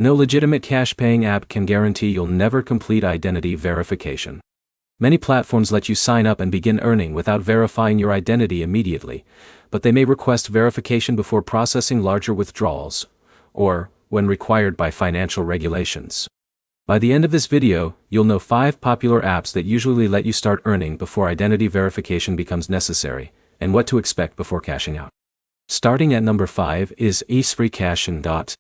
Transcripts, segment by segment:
No legitimate cash-paying app can guarantee you'll never complete identity verification. Many platforms let you sign up and begin earning without verifying your identity immediately, but they may request verification before processing larger withdrawals, or when required by financial regulations. By the end of this video, you'll know 5 popular apps that usually let you start earning before identity verification becomes necessary, and what to expect before cashing out. Starting at number 5 is EaseFreeCashing.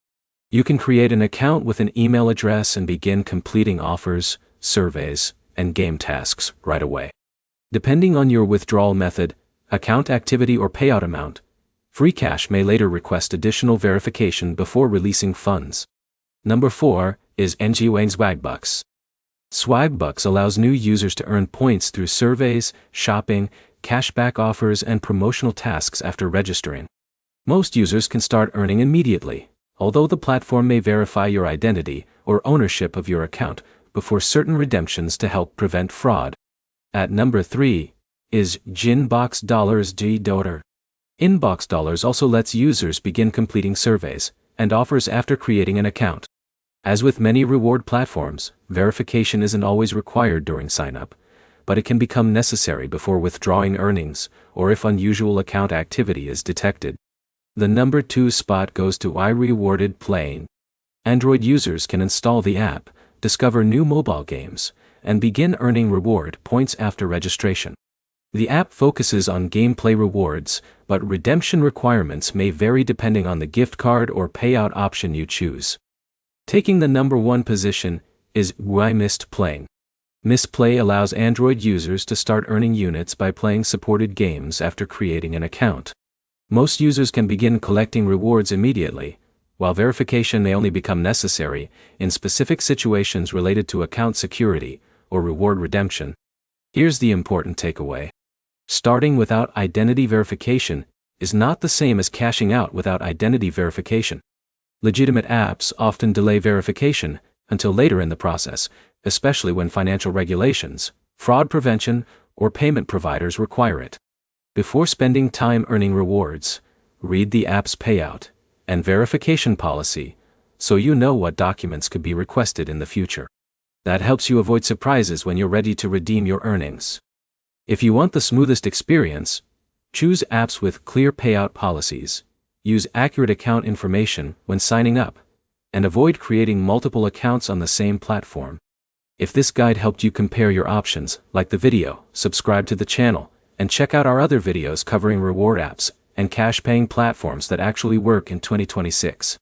You can create an account with an email address and begin completing offers, surveys, and game tasks right away. Depending on your withdrawal method, account activity or payout amount, FreeCash may later request additional verification before releasing funds. Number 4 is NGWang Swagbucks. Swagbucks allows new users to earn points through surveys, shopping, cashback offers, and promotional tasks after registering. Most users can start earning immediately, although the platform may verify your identity or ownership of your account before certain redemptions to help prevent fraud. At number 3 is Inbox Dollars. Inbox Dollars also lets users begin completing surveys and offers after creating an account. As with many reward platforms, verification isn't always required during sign-up, but it can become necessary before withdrawing earnings or if unusual account activity is detected. The number 2 spot goes to iRewarded Play. Android users can install the app, discover new mobile games, and begin earning reward points after registration. The app focuses on gameplay rewards, but redemption requirements may vary depending on the gift card or payout option you choose. Taking the number 1 position is Misplay. Misplay allows Android users to start earning units by playing supported games after creating an account. Most users can begin collecting rewards immediately, while verification may only become necessary in specific situations related to account security or reward redemption. Here's the important takeaway. Starting without identity verification is not the same as cashing out without identity verification. Legitimate apps often delay verification until later in the process, especially when financial regulations, fraud prevention, or payment providers require it. Before spending time earning rewards, read the app's payout and verification policy so you know what documents could be requested in the future. That helps you avoid surprises when you're ready to redeem your earnings. If you want the smoothest experience, choose apps with clear payout policies, use accurate account information when signing up, and avoid creating multiple accounts on the same platform. If this guide helped you compare your options, like the video, subscribe to the channel, and check out our other videos covering reward apps and cash-paying platforms that actually work in 2026.